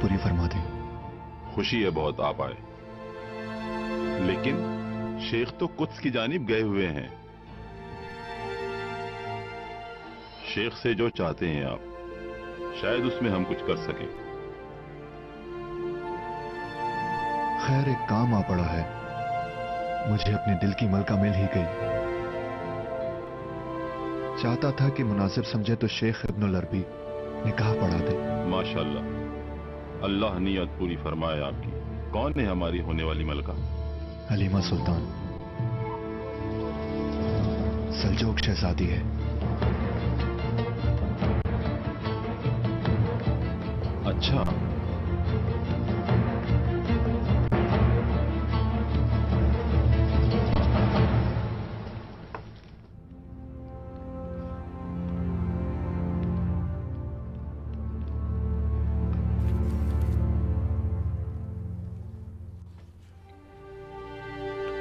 पूरी फरमा दें। खुशी है बहुत आप आए, लेकिन शेख तो कुद्स की जानिब गए हुए हैं। शेख से जो चाहते हैं आप, शायद उसमें हम कुछ कर सकें। खैर, एक काम आ पड़ा है, मुझे अपने दिल की मलका मिल ही गई। चाहता था कि मुनासिब समझे तो शेख इब्नुल अरबी निकाह पढ़ा दे। माशाल्लाह, अल्लाह नियत पूरी फरमाए आपकी। कौन है हमारी होने वाली मलका? हलीमा सुल्तान, सल्जोक शहजादी है। अच्छा,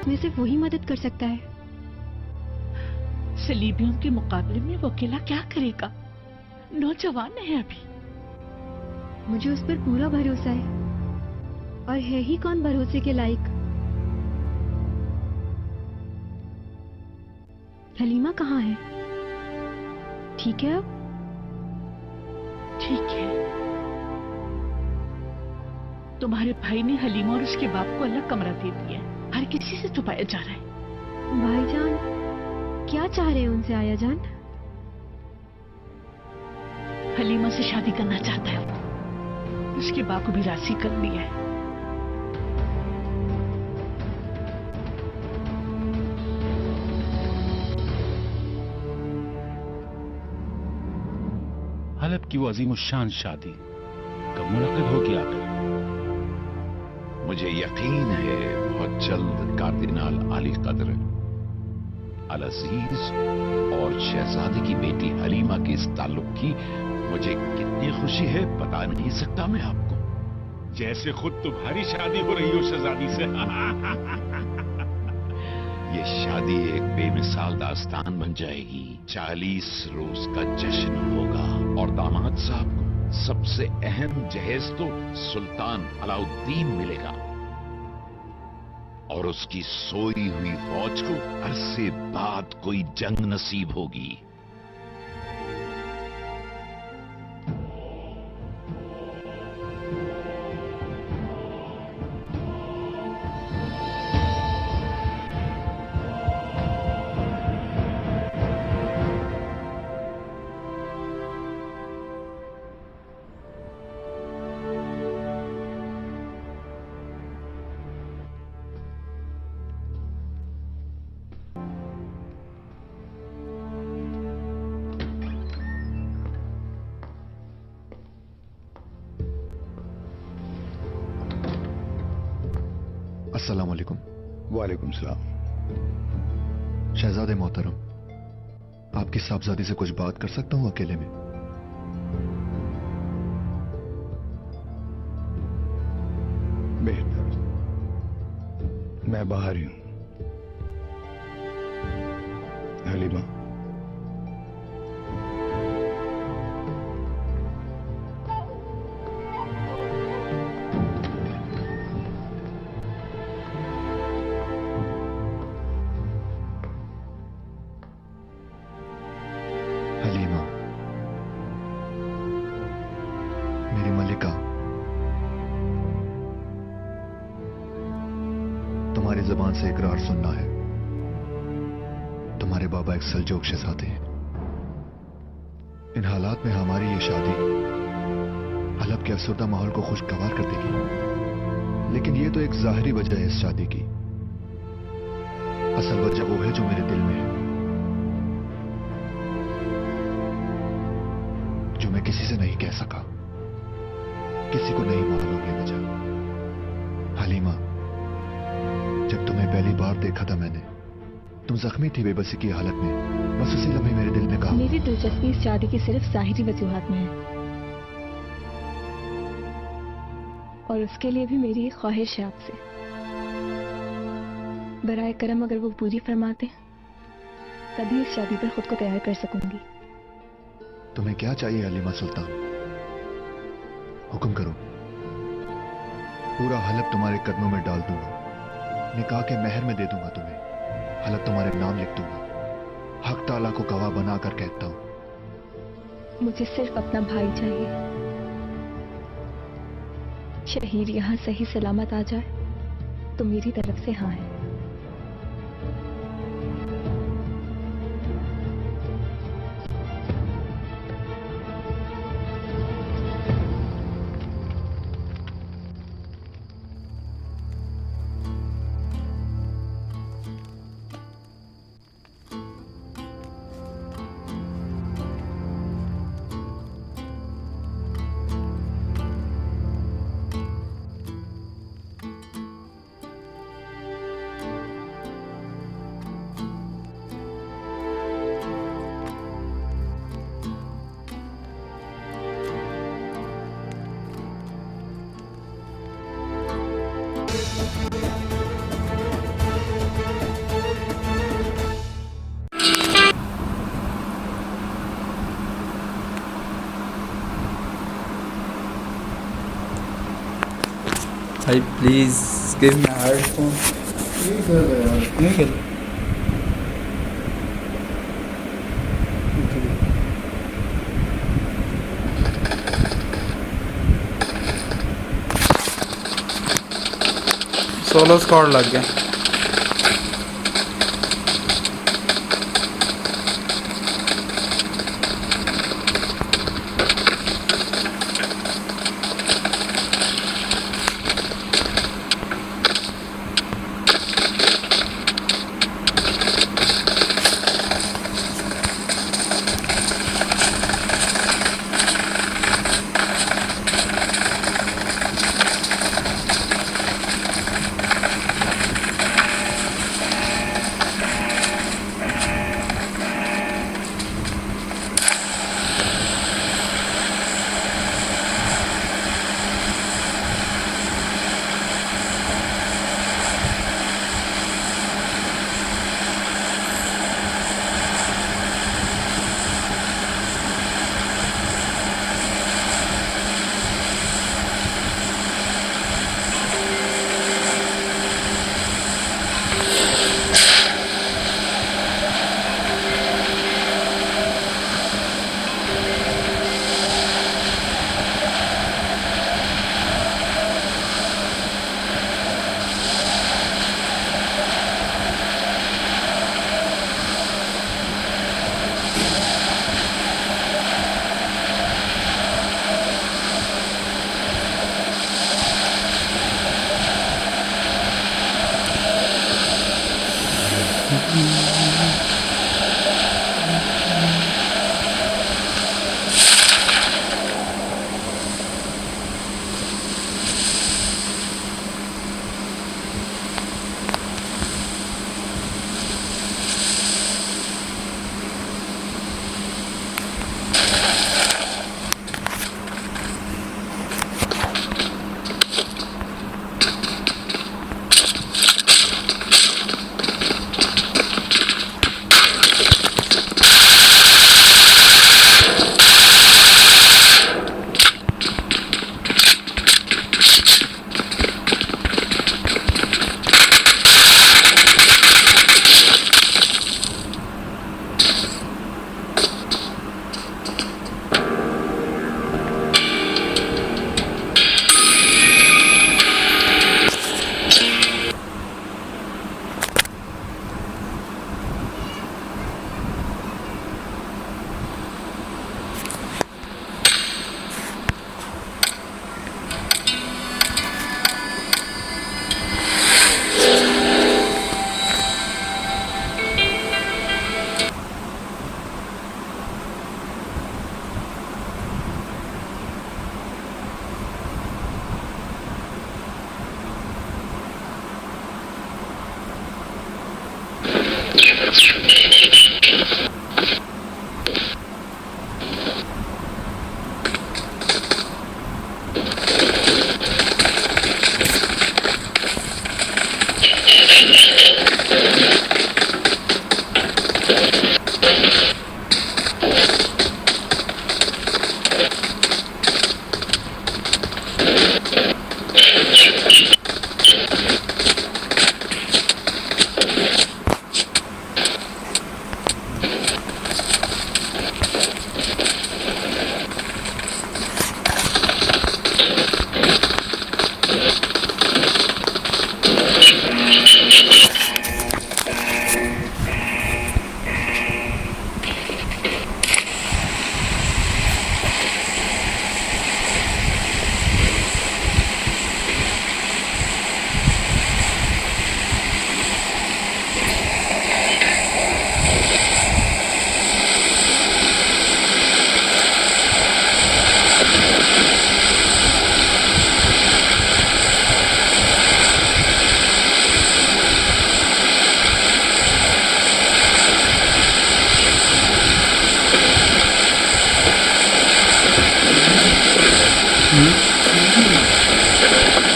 में सिर्फ वही मदद कर सकता है। सलीबियों के मुकाबले में वो अकेला क्या करेगा? नौजवान है अभी। मुझे उस पर पूरा भरोसा है, और है ही कौन भरोसे के लायक। हलीमा कहाँ है? ठीक है अब? ठीक है। तुम्हारे भाई ने हलीमा और उसके बाप को अलग कमरा दे दिया है। हर किसी से छुपाया जा रहा है। भाईजान क्या चाह रहे हैं उनसे आया जान? हलीमा से शादी करना चाहता है वो। उसके बाप को भी राजी कर लिया है। हलब की वो अजीमुशान शादी कब मुनक्किद होगी आखिर? मुझे यकीन है बहुत जल्द कार्दिनाल आली कद्र अल अजीज और शहजादी की बेटी हलीमा के इस ताल्लुक की मुझे कितनी खुशी है बता नहीं सकता मैं आपको। जैसे खुद तुम्हारी शादी हो रही हो शहजादी से। ये शादी एक बेमिसाल दास्तान बन जाएगी। 40 रोज का जश्न होगा और दामाद साहब को सबसे अहम जहेज तो सुल्तान अलाउद्दीन मिलेगा और उसकी सोई हुई फौज को अरसे बाद कोई जंग नसीब होगी। अस्सलाम वालेकुम। वालेकुम सलाम। शहजादे मोहतरम, आपकी साहबजादी से कुछ बात कर सकता हूं अकेले में? बेहतर, मैं बाहर ही हूं। हलीमा, हलीमा, मेरी मलिका, तुम्हारी जबान से इकरार सुनना है। तुम्हारे बाबा एक सल्जोक शहजादे हैं। इन हालात में हमारी ये शादी हलब के अफसरदा माहौल को खुशगवार कर देगी, लेकिन ये तो एक जाहिरी वजह है इस शादी की। असल वजह वो है जो मेरे दिल में है, जो मैं किसी से नहीं कह सका, किसी को नहीं मालूम ये वजह। हलीमा, जब तुम्हें पहली बार देखा था मैंने, तुम जख्मी थी बेबसी की हालत में। बस उसी लम्हे मेरे दिल ने कहा। मेरी दिलचस्पी इस शादी की सिर्फ जाहिरी वजूहात में है, और उसके लिए भी मेरी एक ख्वाहिश है आपसे। बराए करम अगर वो पूरी फरमाते तभी इस शादी पर खुद को तैयार कर सकूंगी। तुम्हें क्या चाहिए हलीमा सुल्तान? हुक्म करो। पूरा हलफ तुम्हारे कदमों में डाल दूंगा, निकाह के महर में दे दूंगा तुम्हें, हलफ तुम्हारे नाम लिख दूंगा। हक ताला को गवाह बनाकर कहता हूं, मुझे सिर्फ अपना भाई चाहिए। शहीर यहाँ सही सलामत आ जाए तो मेरी तरफ से हाँ है। भाई प्लीज गिव मी हेडफोन। नहीं कर रहा यार, नहीं कर। सोलो स्क्वाड लग गया।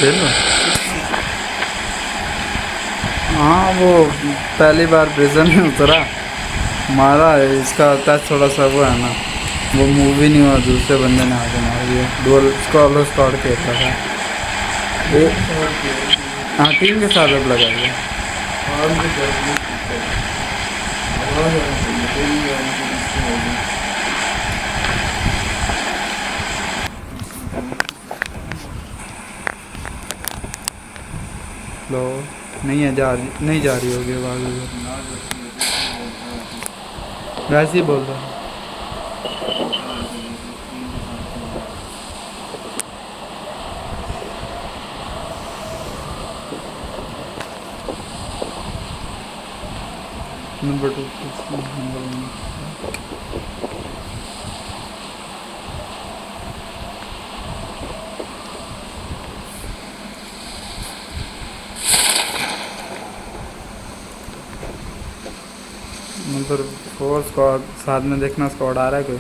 फेल हो? हाँ वो पहली बार प्रिजन में उतरा, मारा है। इसका टच थोड़ा सा वो है ना, वो मूवी नहीं हुआ, दूसरे बंदे ने आगे मार दिया। डोल स्क्वाड खेल रहा था। हाँ टीम के साथ अब लगा दिया। लो नहीं है, नहीं जा रही होगी आवाज़ उधर। वैसे ही बोल रहा हूँ। Number 2 number 1। नंबर 4 स्क्वाड साथ में देखना, स्क्वाड आ रहा है कोई?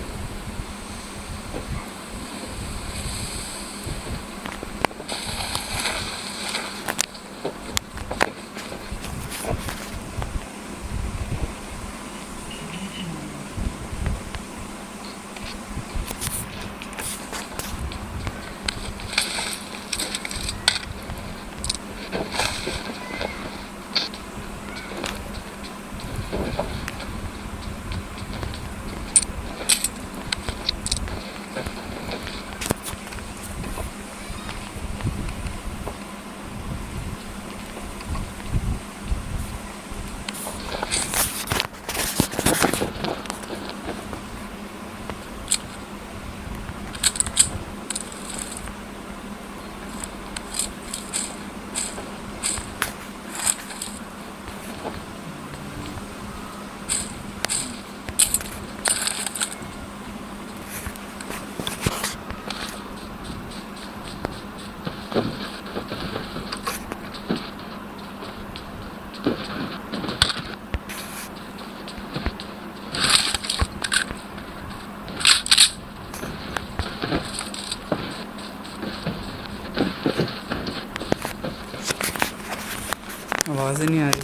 आवाज़ ही नहीं आ रही।